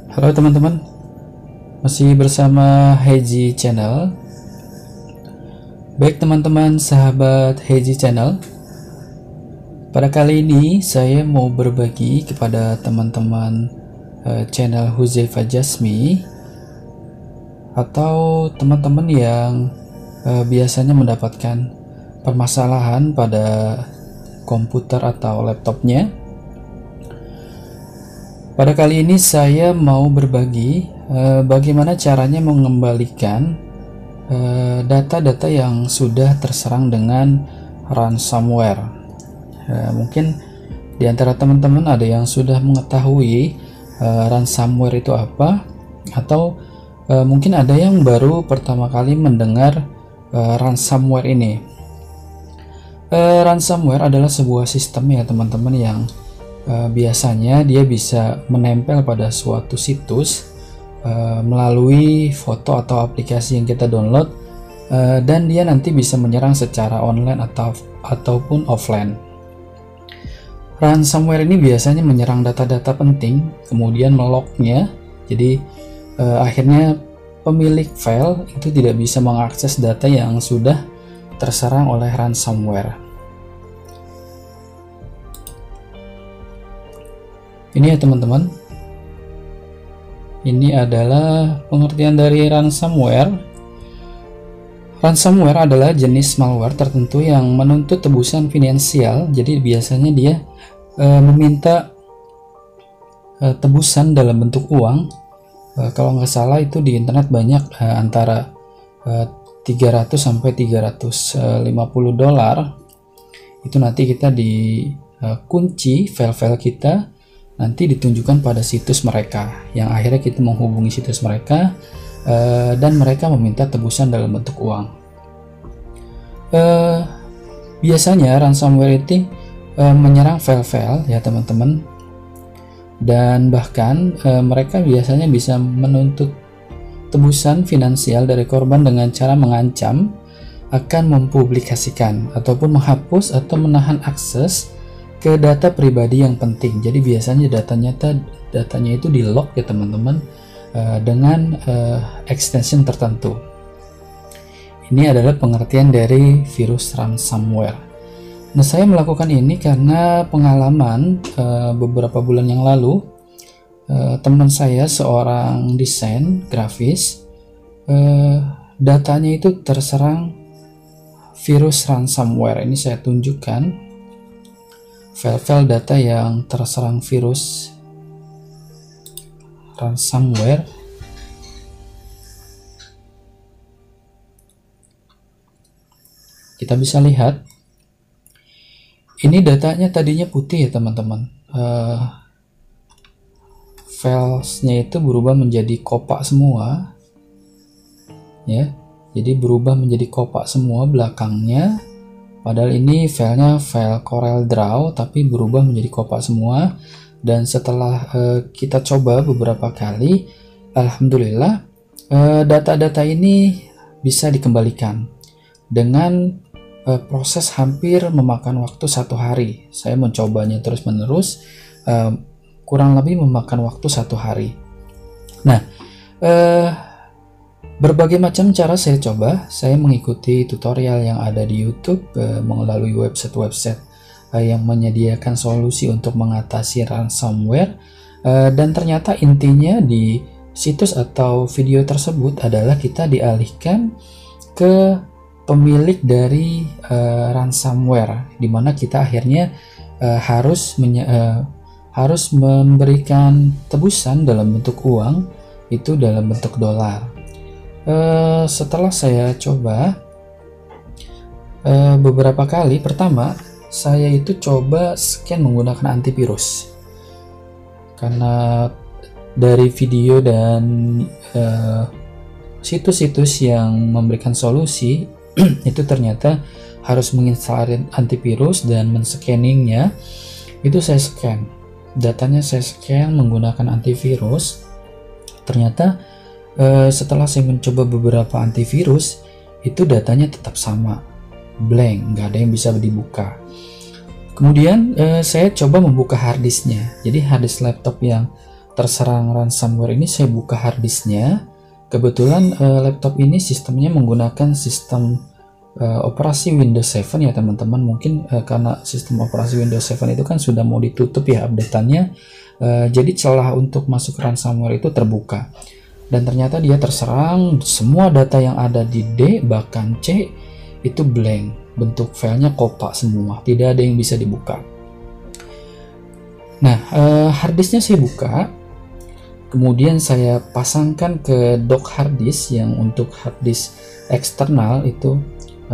Halo teman-teman, masih bersama Heiji Channel. Baik teman-teman, sahabat Heiji Channel, pada kali ini saya mau berbagi kepada teman-teman channel Huzaifa Jasmi atau teman-teman yang biasanya mendapatkan permasalahan pada komputer atau laptopnya. Pada kali ini saya mau berbagi bagaimana caranya mengembalikan data-data yang sudah terserang dengan ransomware. Mungkin di antara teman-teman ada yang sudah mengetahui ransomware itu apa, atau mungkin ada yang baru pertama kali mendengar ransomware ini. Ransomware adalah sebuah sistem ya teman-teman yang biasanya dia bisa menempel pada suatu situs melalui foto atau aplikasi yang kita download, dan dia nanti bisa menyerang secara online ataupun offline. Ransomware ini biasanya menyerang data-data penting, kemudian melocknya. Jadi akhirnya pemilik file itu tidak bisa mengakses data yang sudah terserang oleh ransomware. Ini ya teman-teman, ini adalah pengertian dari ransomware. Ransomware adalah jenis malware tertentu yang menuntut tebusan finansial. Jadi biasanya dia meminta tebusan dalam bentuk uang. Kalau nggak salah itu di internet banyak antara 300 sampai 350 dolar. Itu nanti kita dikunci file-file kita, nanti ditunjukkan pada situs mereka, yang akhirnya kita menghubungi situs mereka dan mereka meminta tebusan dalam bentuk uang. Biasanya ransomware itu menyerang file-file ya teman-teman, dan bahkan mereka biasanya bisa menuntut tebusan finansial dari korban dengan cara mengancam akan mempublikasikan ataupun menghapus atau menahan akses ke data pribadi yang penting. Jadi biasanya datanya itu di lock ya teman-teman, dengan extension tertentu. Ini adalah pengertian dari virus ransomware. Nah, saya melakukan ini karena pengalaman beberapa bulan yang lalu, teman saya seorang desain grafis, datanya itu terserang virus ransomware. Ini saya tunjukkan file-file data yang terserang virus ransomware. Kita bisa lihat ini datanya tadinya putih ya teman-teman, filesnya itu berubah menjadi kopak semua ya, jadi berubah menjadi kopak semua belakangnya. Padahal ini filenya file Corel Draw, tapi berubah menjadi kopak semua. Dan setelah kita coba beberapa kali, alhamdulillah data-data ini bisa dikembalikan dengan proses hampir memakan waktu 1 hari. Saya mencobanya terus-menerus, kurang lebih memakan waktu 1 hari. Nah, berbagai macam cara saya coba. Saya mengikuti tutorial yang ada di YouTube melalui website-website yang menyediakan solusi untuk mengatasi ransomware, dan ternyata intinya di situs atau video tersebut adalah kita dialihkan ke pemilik dari ransomware, dimana kita akhirnya harus memberikan tebusan dalam bentuk uang, itu dalam bentuk dolar. Setelah saya coba beberapa kali, pertama saya itu coba scan menggunakan antivirus, karena dari video dan situs-situs yang memberikan solusi itu ternyata harus menginstal antivirus dan men-scanningnya. Itu saya scan datanya, saya scan menggunakan antivirus. Ternyata setelah saya mencoba beberapa antivirus, itu datanya tetap sama, blank, nggak ada yang bisa dibuka. Kemudian saya coba membuka harddisknya. Jadi harddisk laptop yang terserang ransomware ini, saya buka harddisknya. Kebetulan laptop ini sistemnya menggunakan sistem operasi Windows 7 ya teman-teman. Mungkin karena sistem operasi Windows 7 itu kan sudah mau ditutup ya update-annya, jadi celah untuk masuk ransomware itu terbuka. Dan ternyata dia terserang, semua data yang ada di D bahkan C itu blank, bentuk filenya kopak semua, tidak ada yang bisa dibuka. Nah, harddisknya saya buka, kemudian saya pasangkan ke dock harddisk yang untuk harddisk eksternal itu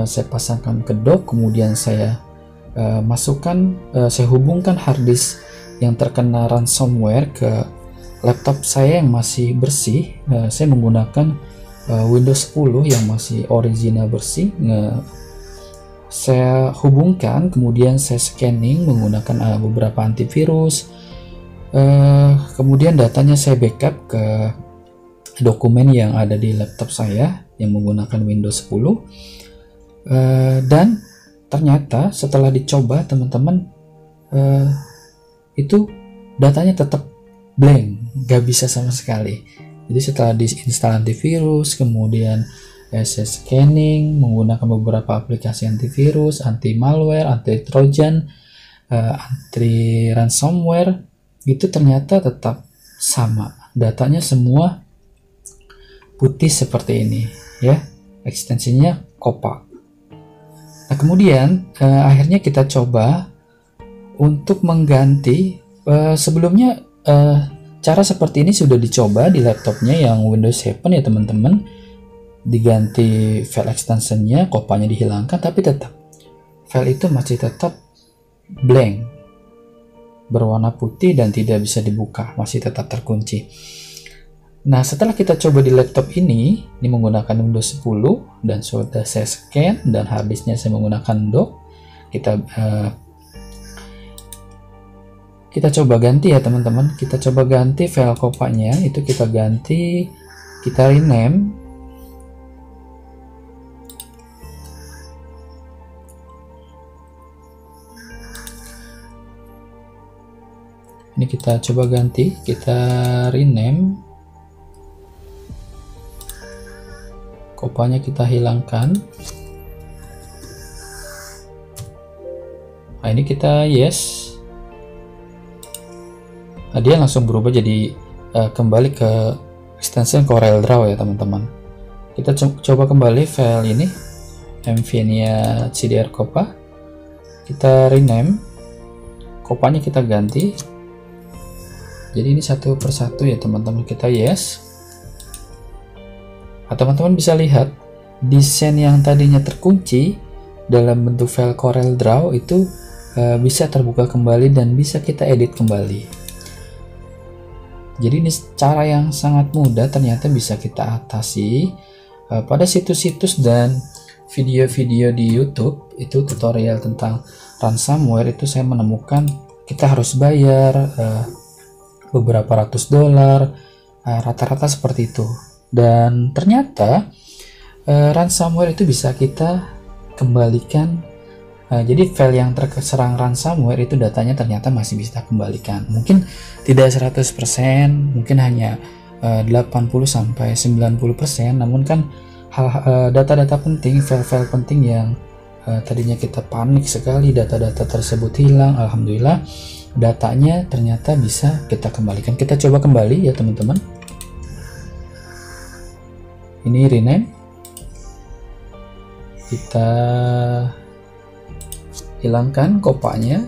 saya pasangkan ke dock, kemudian saya masukkan, saya hubungkan harddisk yang terkena ransomware ke laptop saya yang masih bersih. Saya menggunakan Windows 10 yang masih original bersih. Saya hubungkan, kemudian saya scanning menggunakan beberapa antivirus. Kemudian datanya saya backup ke dokumen yang ada di laptop saya yang menggunakan Windows 10. Dan ternyata setelah dicoba teman-teman, itu datanya tetap blank, gak bisa sama sekali. Jadi setelah diinstal antivirus, kemudian saya scanning menggunakan beberapa aplikasi antivirus, anti malware, anti trojan, anti ransomware, itu ternyata tetap sama, datanya semua putih seperti ini ya, ekstensinya kopak. Nah kemudian akhirnya kita coba untuk mengganti, sebelumnya cara seperti ini sudah dicoba di laptopnya yang Windows 7 ya teman-teman, diganti file extensionnya, kopanya dihilangkan, tapi tetap file itu masih tetap blank, berwarna putih dan tidak bisa dibuka, masih tetap terkunci. Nah setelah kita coba di laptop ini menggunakan Windows 10 dan sudah saya scan dan harddisknya saya menggunakan dock, kita coba ganti ya teman-teman, kita coba ganti file kopanya, itu kita ganti, kita rename. Ini kita coba ganti, kita rename, kopanya kita hilangkan. Nah ini kita yes. Nah, dia langsung berubah jadi kembali ke extension CorelDRAW ya teman-teman. Kita coba kembali file ini, mvnia cdr copa, kita rename, kopanya kita ganti. Jadi ini satu persatu ya teman-teman, kita yes. Nah, teman-teman bisa lihat desain yang tadinya terkunci dalam bentuk file CorelDRAW itu bisa terbuka kembali dan bisa kita edit kembali. Jadi ini cara yang sangat mudah ternyata bisa kita atasi. Pada situs-situs dan video-video di YouTube itu tutorial tentang ransomware itu saya menemukan kita harus bayar beberapa ratus dolar, rata-rata seperti itu. Dan ternyata ransomware itu bisa kita kembalikan. Jadi file yang terserang ransomware itu datanya ternyata masih bisa kembalikan. Mungkin tidak 100%, mungkin hanya 80-90%, namun kan data-data penting, file-file penting yang tadinya kita panik sekali data-data tersebut hilang, alhamdulillah datanya ternyata bisa kita kembalikan. Kita coba kembali ya teman-teman. Ini rename, kita hilangkan kopanya.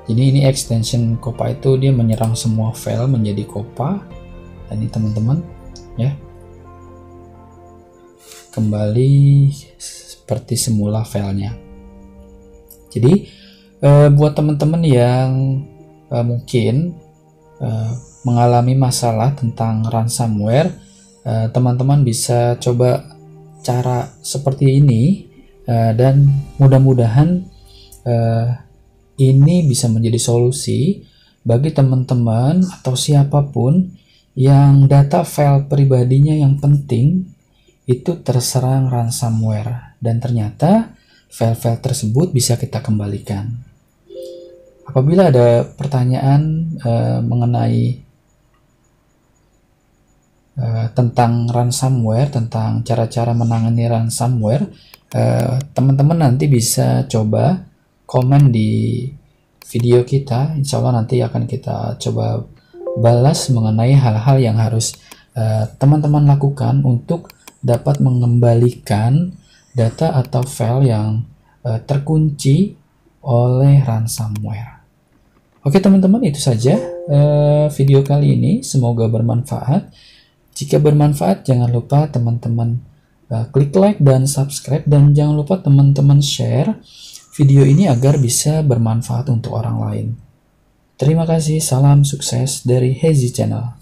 Jadi ini extension kopa itu dia menyerang semua file menjadi kopa. Dan ini teman-teman ya, kembali seperti semula filenya. Jadi buat teman-teman yang mungkin mengalami masalah tentang ransomware, teman-teman bisa coba cara seperti ini. Dan mudah-mudahan ini bisa menjadi solusi bagi teman-teman atau siapapun yang data file pribadinya yang penting itu terserang ransomware dan ternyata file-file tersebut bisa kita kembalikan. Apabila ada pertanyaan mengenai tentang ransomware, tentang cara-cara menangani ransomware, teman-teman nanti bisa coba komen di video kita. Insya Allah nanti akan kita coba balas mengenai hal-hal yang harus teman-teman lakukan untuk dapat mengembalikan data atau file yang terkunci oleh ransomware. Oke teman-teman, itu saja video kali ini, semoga bermanfaat. Jika bermanfaat, jangan lupa teman-teman klik like dan subscribe, dan jangan lupa teman-teman share video ini agar bisa bermanfaat untuk orang lain. Terima kasih, salam sukses dari Hezi Channel.